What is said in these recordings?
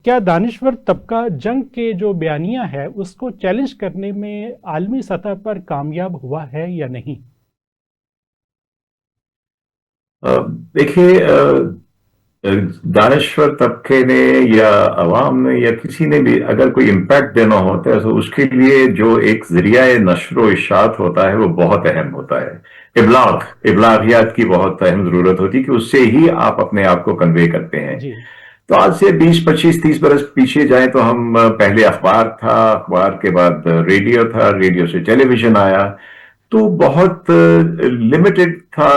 क्या दानिश्वर तबका जंग के जो बयानिया है उसको चैलेंज करने में आलमी सतह पर कामयाब हुआ है या नहीं? देखिए, दानश्वर तबके ने या अवाम ने या किसी ने भी अगर कोई इम्पैक्ट देना होता है तो उसके लिए जो एक जरिया नशर इशात होता है वो बहुत अहम होता है। इबलागियात की बहुत अहम जरूरत होती है कि उससे ही आप अपने आप को कन्वे करते हैं। जी। तो आज से 20 25 30 बरस पीछे जाए तो हम पहले अखबार था, अखबार के बाद रेडियो था, रेडियो से टेलीविजन आया। तो बहुत लिमिटेड था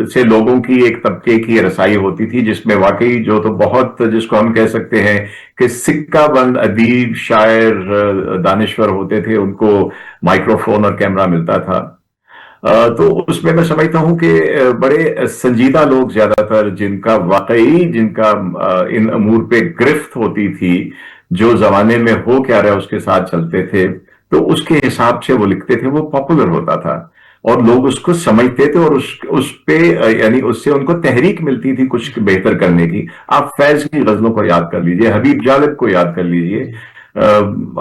से लोगों की एक तबके की रसाई होती थी जिसमें वाकई जो तो बहुत जिसको हम कह सकते हैं कि सिक्का बंद अदीब शायर दानिश्वर होते थे, उनको माइक्रोफोन और कैमरा मिलता था। तो उसमें मैं समझता हूं कि बड़े संजीदा लोग ज्यादातर जिनका इन अमूर पे गिरफ्त होती थी, जो जमाने में हो क्या रहा है उसके साथ चलते थे, तो उसके हिसाब से वो लिखते थे, वो पॉपुलर होता था और लोग उसको समझते थे और उस पे यानी उससे उनको तहरीक मिलती थी कुछ जी। बेहतर करने की। आप फैज की गजलों को याद कर लीजिए, हबीब जालिब को याद कर लीजिए। जी।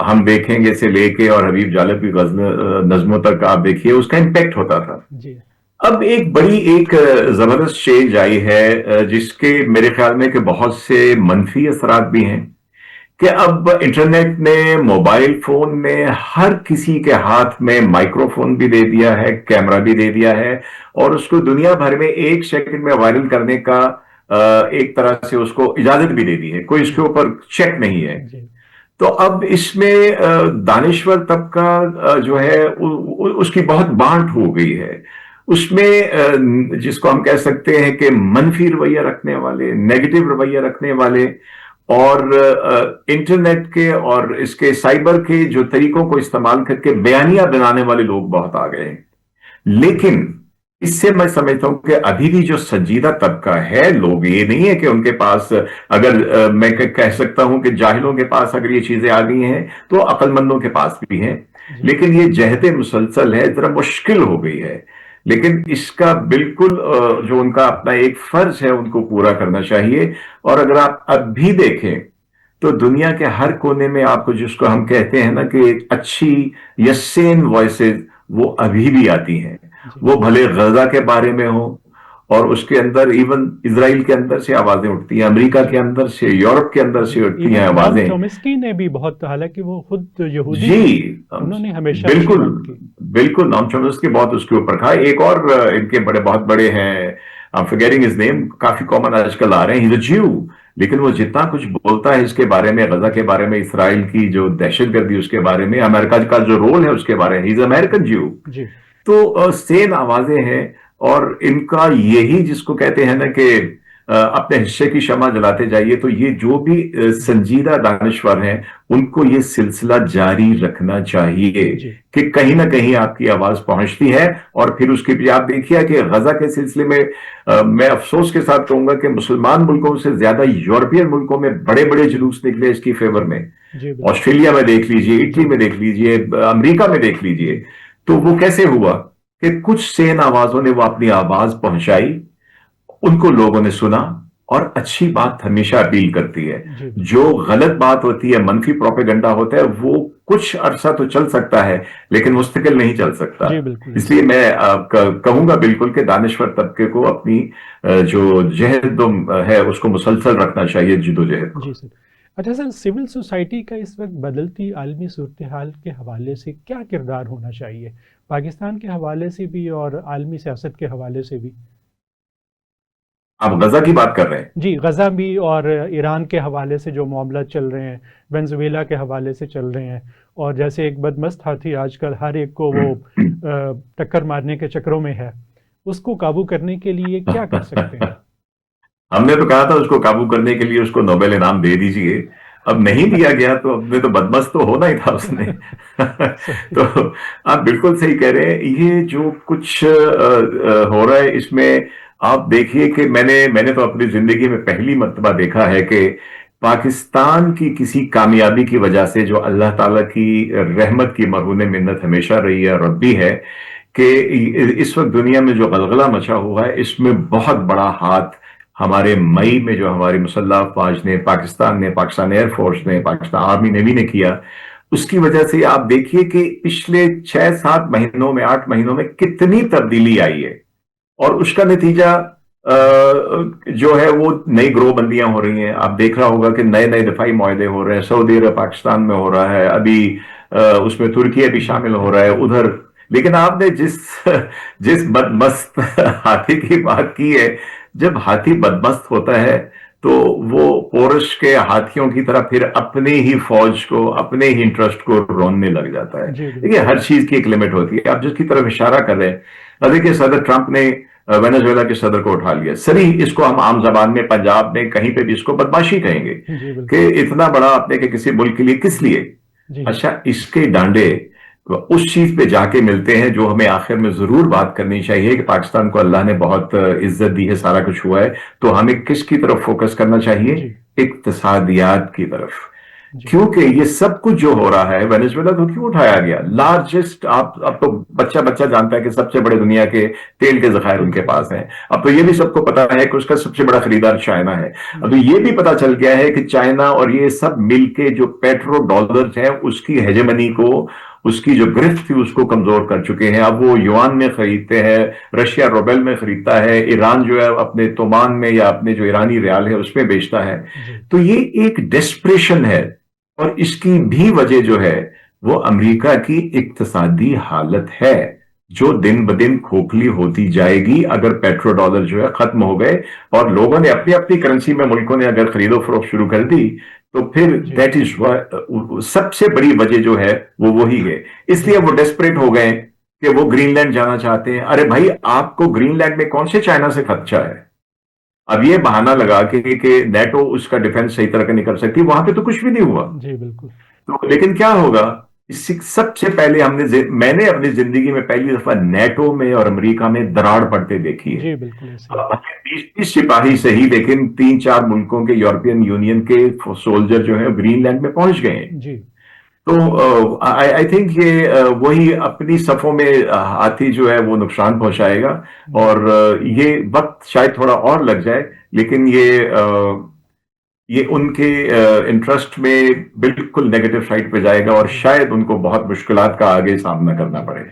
हम देखेंगे से लेके और हबीब जालिब की गजल नज्मों तक आप देखिए, उसका इम्पैक्ट होता था। जी। अब एक जबरदस्त चेंज आई है, जिसके मेरे ख्याल में कि बहुत से मनफी असरात भी हैं। कि अब इंटरनेट ने, मोबाइल फोन ने हर किसी के हाथ में माइक्रोफोन भी दे दिया है, कैमरा भी दे दिया है, और उसको दुनिया भर में 1 सेकंड में वायरल करने का एक तरह से उसको इजाजत भी दे दी है, कोई इसके जी। ऊपर चेक नहीं है। जी। तो अब इसमें दानिश्वर तबका जो है उसकी बहुत बांट हो गई है। उसमें जिसको हम कह सकते हैं कि मनफी रवैया रखने वाले, नेगेटिव रवैया रखने वाले, और इंटरनेट के और इसके साइबर के जो तरीकों को इस्तेमाल करके बयानियां बनाने वाले लोग बहुत आ गए हैं। लेकिन इससे मैं समझता हूं कि अभी भी जो संजीदा तबका है, लोग ये नहीं है कि उनके पास, अगर मैं कह सकता हूं कि जाहिलों के पास अगर ये चीजें आ गई हैं तो अक्लमंदों के पास भी हैं। जी। लेकिन ये जहद मुसलसल है, जरा मुश्किल हो गई है। लेकिन इसका बिल्कुल जो उनका अपना एक फर्ज है उनको पूरा करना चाहिए। और अगर आप अब भी देखें तो दुनिया के हर कोने में आपको, जिसको हम कहते हैं ना कि एक अच्छी या सेन वॉइसेस, वो अभी भी आती हैं। जी। वो भले गजा के बारे में हो, और उसके अंदर इवन इसराइल के अंदर से आवाजें उठती हैं, अमेरिका जी। के अंदर से, यूरोप के अंदर जी। से उठती हैं इवन नॉम आवाजें। चॉम्स्की ने भी बहुत, हालांकि वो खुद यहूदी जी, हैं, हम- उन्होंने हमेशा अच्छी बिल्कुल, बात की। बिल्कुल नॉम चॉम्स्की बहुत उसके ऊपर खा। एक और इनके बड़े बहुत बड़े हैं, I am forgetting his name, काफी कॉमन आजकल आ रहे हैं, ही इज अ ज्यू। लेकिन वो जितना कुछ बोलता है इसके बारे में, गजा के जी। बारे में, इसराइल की जो दहशतगर्दी उसके बारे में, अमेरिका का जो रोल है उसके बारे में, ही इज अमेरिकन ज्यू। जी। तो सेम आवाजें हैं। और इनका यही जिसको कहते हैं ना कि अपने हिस्से की शमा जलाते जाइए। तो ये जो भी जी। संजीदा दानश्वर हैं, उनको ये सिलसिला जारी रखना चाहिए जी। कि कहीं ना कहीं आपकी आवाज पहुंचती है। और फिर उसके भी आप देखिए कि गजा के सिलसिले में मैं अफसोस के साथ कहूंगा कि मुसलमान मुल्कों से ज्यादा यूरोपियन मुल्कों में बड़े बड़े जुलूस निकले इसकी फेवर में। जी। बिल्कुल। ऑस्ट्रेलिया में देख लीजिए, इटली जी। में देख लीजिए, अमेरिका में देख लीजिए। तो वो कैसे हुआ कि कुछ सेन आवाजों ने वो अपनी आवाज पहुंचाई, उनको लोगों ने सुना। और अच्छी बात हमेशा अपील करती है। जी। बिल्कुल। जो गलत बात होती है, मनफी प्रोपेगेंडा होता है, वो कुछ अरसा तो चल सकता है लेकिन मुस्तकिल नहीं चल सकता। जी। बिल्कुल। इसलिए मैं कहूंगा बिल्कुल कि दानिश्वर तबके को अपनी जो जहद है उसको मुसलसल रखना चाहिए, जिदोजहद जी को। सर। अच्छा सर, सिविल सोसाइटी का इस वक्त बदलती आलमी सूरत हाल के हवाले से क्या किरदार होना चाहिए, पाकिस्तान के हवाले से भी और आलमी सियासत के हवाले से भी? आप गजा की बात कर रहे हैं? जी, गज़ा भी, और ईरान के हवाले से जो मामला चल रहे हैं, वेनेज़ुएला के हवाले से चल रहे हैं, और जैसे एक बदमस्त हाथी आजकल हर एक को वो टक्कर मारने के चक्करों में है, उसको काबू करने के लिए क्या कर सकते हैं? हमने तो कहा था उसको काबू करने के लिए उसको नोबेल इनाम दे दीजिए। अब नहीं दिया गया तो अब तो बदमस्त तो होना ही था उसने। सही। तो आप बिल्कुल सही कह रहे हैं। ये जो कुछ हो रहा है इसमें आप देखिए कि मैंने मैंने तो अपनी जिंदगी में पहली मर्तबा देखा है कि पाकिस्तान की किसी कामयाबी की वजह से, जो अल्लाह ताला की रहमत की मरहून मिन्नत हमेशा रही है और अब भी है, कि इस वक्त दुनिया में जो गलगला मचा हुआ है इसमें बहुत बड़ा हाथ हमारे मई में जो हमारी मुसल्लह अफवाज ने, पाकिस्तान एयरफोर्स ने, पाकिस्तान आर्मी नेवी ने किया, उसकी वजह से आप देखिए कि पिछले 6-7 महीनों में, 8 महीनों में कितनी तब्दीली आई है। और उसका नतीजा जो है वो नई ग्रोहबंदियां हो रही हैं। आप देख रहा होगा कि नए नए दफाई माहदे हो रहे हैं। सऊदी अरब पाकिस्तान में हो रहा है अभी, उसमें तुर्की भी जी शामिल हो रहा है बिल्कुल। उधर। लेकिन आपने जिस जिस बदमस्त हाथी की बात की है, जब हाथी बदमस्त होता है तो वो पोरश के हाथियों की तरह फिर अपने ही फौज को, अपने ही इंटरेस्ट को रोनने लग जाता है। जी देखिए, बिल्कुल। हर चीज की एक लिमिट होती है। आप जिसकी तरफ इशारा कर रहे हैं, देखिए सदर ट्रंप ने वेनेजुएला के सदर को उठा लिया। सरी, इसको हम आम जबान में पंजाब में कहीं पे भी इसको बदमाशी कहेंगे जी कि बिल्कुल। इतना बड़ा आपने कि किसी मुल्क के लिए किस लिए। जी अच्छा, इसके डांडे उस चीज पे जाके मिलते हैं जो हमें आखिर में जरूर बात करनी चाहिए कि पाकिस्तान को अल्लाह ने बहुत इज्जत दी है, सारा कुछ हुआ है, तो हमें किसकी तरफ फोकस करना चाहिए? जी इक्तसादियात की तरफ। जी क्योंकि ये सब कुछ जो हो रहा है, वेनेजुएला को क्यों उठाया गया? लार्जेस्ट, आप अब तो बच्चा बच्चा जानता है कि सबसे बड़े दुनिया के तेल के जखायर उनके बिल्कुल। पास हैं। अब तो ये भी सबको पता है कि उसका सबसे बड़ा खरीदार चाइना है। अब तो जी ये भी पता चल गया है कि चाइना और ये सब मिलके जो पेट्रो डॉलर्स हैं उसकी हेजेमनी को, उसकी जो गिरफ्त थी उसको कमजोर कर चुके हैं। अब वो युआन में खरीदते हैं, रशिया रूबल में खरीदता है, ईरान जो है अपने तोमान में या अपने जो ईरानी रियाल है उसमें बेचता है। जी तो ये एक डेस्परेशन है। और इसकी भी वजह जो है वो अमेरिका की इक्तसादी हालत है, जो दिन ब दिन खोखली होती जाएगी अगर पेट्रो डॉलर जो है खत्म हो गए और लोगों ने अपनी अपनी करेंसी में, मुल्कों ने अगर खरीदो फरोख्त शुरू कर दी, तो फिर जी दैट इज सबसे बड़ी वजह जो है वो वही है। इसलिए जी वो डेस्परेट हो गए कि वो ग्रीनलैंड जाना चाहते हैं। अरे भाई, आपको ग्रीनलैंड में कौन से चाइना से खर्चा है? अब ये बहाना लगा कि नेटो उसका डिफेंस सही तरह का नहीं कर सकती, वहां पे तो कुछ भी नहीं हुआ। जी बिल्कुल। तो लेकिन क्या होगा? इससे सबसे पहले मैंने अपनी जिंदगी में पहली दफा नेटो में और अमेरिका में दरार पड़ते देखी है। जी बिल्कुल ऐसे ही। 20-30 सिपाही सही, लेकिन 3-4 मुल्कों के, यूरोपियन यूनियन के सोल्जर जो है ग्रीनलैंड में पहुंच गए हैं। जी तो आई आई थिंक ये वही अपनी सफों में हाथी जो है वो नुकसान पहुंचाएगा। जी और ये वक्त शायद थोड़ा और लग जाए, लेकिन ये उनके इंटरेस्ट में बिल्कुल नेगेटिव साइड पे जाएगा और शायद उनको बहुत मुश्किलात का आगे सामना करना पड़े।